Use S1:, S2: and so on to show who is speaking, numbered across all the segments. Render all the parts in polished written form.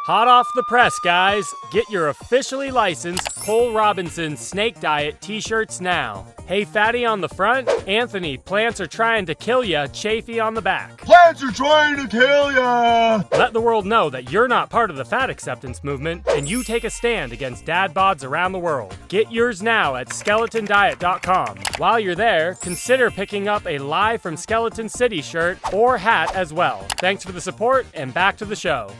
S1: Hot off the press, guys. Get your officially licensed Cole Robinson Snake Diet t-shirts now. Hey Fatty on the front, Anthony, plants are trying to kill ya, Chafee on the back.
S2: Plants are trying to kill ya!
S1: Let the world know that you're not part of the fat acceptance movement and you take a stand against dad bods around the world. Get yours now at skeletondiet.com. While you're there, consider picking up a Live from Skeleton City shirt or hat as well. Thanks for the support and back to the show.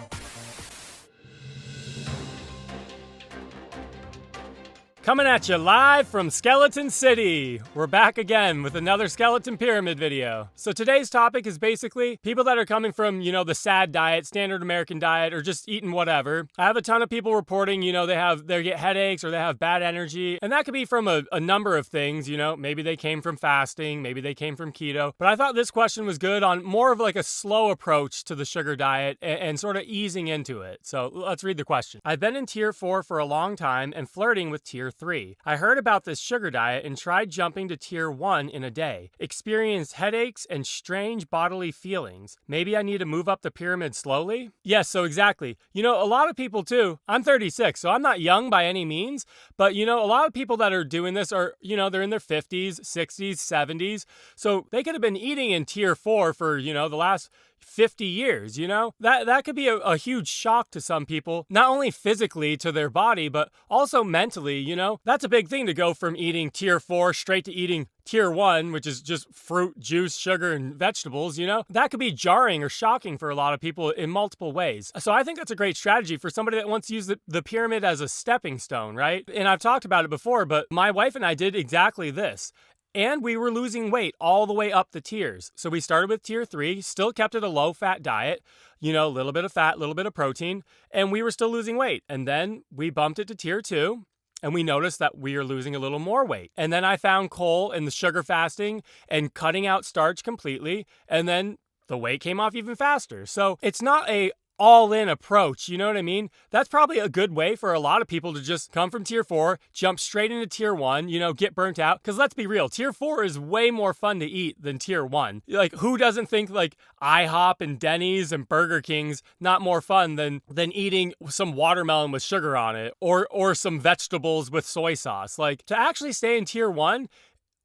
S1: Coming at you live from Skeleton City. We're back again with another skeleton pyramid video. So today's topic is basically people that are coming from, the SAD diet, standard American diet, or just eating whatever. I have a ton of people reporting, they get headaches or they have bad energy. And that could be from a number of things, maybe they came from fasting, maybe they came from keto. But I thought this question was good on more of like a slow approach to the sugar diet and sort of easing into it. So let's read the question. I've been in tier 4 for a long time and flirting with tier 3. I heard about this sugar diet and tried jumping to tier 1 in a day. Experienced headaches and strange bodily feelings. Maybe I need to move up the pyramid slowly? Yes, so exactly. A lot of people too, I'm 36, so I'm not young by any means, but a lot of people that are doing this are, they're in their 50s, 60s, 70s, so they could have been eating in tier 4 for, the last 50 years, That could be a huge shock to some people, not only physically to their body, but also mentally, That's a big thing to go from eating tier 4 straight to eating tier 1, which is just fruit, juice, sugar, and vegetables, That could be jarring or shocking for a lot of people in multiple ways. So I think that's a great strategy for somebody that wants to use the pyramid as a stepping stone, right? And I've talked about it before, but my wife and I did exactly this. And we were losing weight all the way up the tiers. So we started with tier 3, still kept it a low-fat diet, a little bit of fat, a little bit of protein, and we were still losing weight. And then we bumped it to tier 2, and we noticed that we are losing a little more weight. And then I found Cole and the sugar fasting and cutting out starch completely, and then the weight came off even faster. So it's not a all-in approach, you know what I mean? That's probably a good way for a lot of people to just come from tier 4, jump straight into tier 1, get burnt out. Because let's be real, tier 4 is way more fun to eat than tier 1. Like, who doesn't think like IHOP and Denny's and Burger King's not more fun than eating some watermelon with sugar on it or some vegetables with soy sauce? Like, to actually stay in tier 1,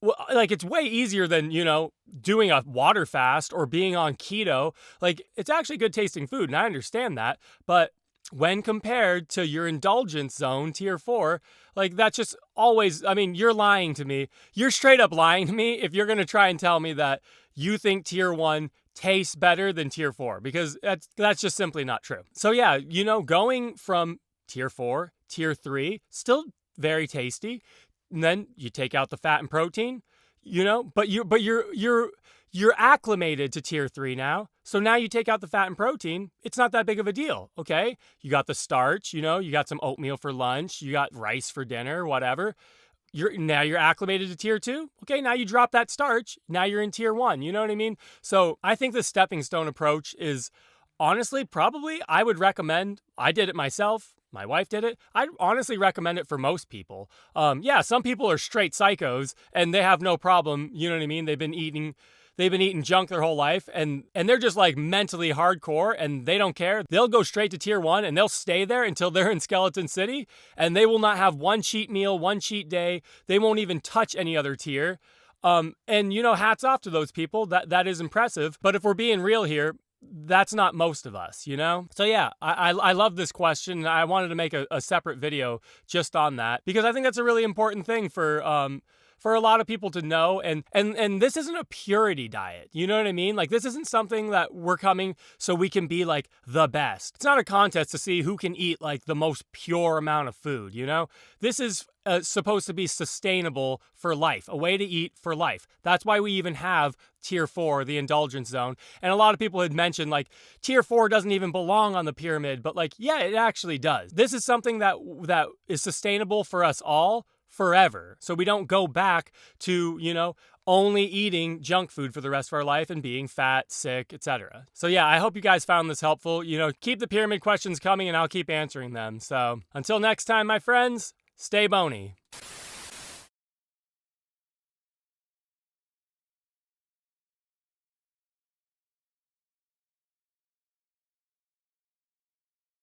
S1: well, like, it's way easier than, doing a water fast or being on keto. Like, it's actually good tasting food, and I understand that. But when compared to your indulgence zone, tier 4, like, that's just always, you're lying to me. You're straight up lying to me if you're going to try and tell me that you think tier 1 tastes better than tier 4, because that's just simply not true. So yeah, going from tier 4, tier 3, still very tasty. And then you take out the fat and protein, but you're acclimated to tier 3 now. So now you take out the fat and protein, it's not that big of a deal, okay? You got the starch, you got some oatmeal for lunch, you got rice for dinner, whatever. You're acclimated to tier 2. Okay, now you drop that starch, now you're in tier 1, you know what I mean? So I think the stepping stone approach is honestly, probably I would recommend. I did it myself. My wife did it. I'd honestly recommend it for most people. Yeah, some people are straight psychos and they have no problem. You know what I mean? They've been eating junk their whole life and they're just like mentally hardcore and they don't care. They'll go straight to tier 1 and they'll stay there until they're in Skeleton City, and they will not have one cheat meal, one cheat day. They won't even touch any other tier. And hats off to those people. That is impressive. But if we're being real here, that's not most of us, So yeah, I love this question, and I wanted to make a separate video just on that, because I think that's a really important thing for a lot of people to know. And this isn't a purity diet. You know what I mean? Like, this isn't something that we're coming so we can be like the best. It's not a contest to see who can eat like the most pure amount of food, This is supposed to be sustainable for life, a way to eat for life. That's why we even have tier 4, the indulgence zone. And a lot of people had mentioned like tier 4 doesn't even belong on the pyramid, but like, yeah, it actually does. This is something that is sustainable for us all forever. So we don't go back to, only eating junk food for the rest of our life and being fat, sick, etc. So yeah, I hope you guys found this helpful. Keep the pyramid questions coming and I'll keep answering them. So until next time, my friends, stay bony.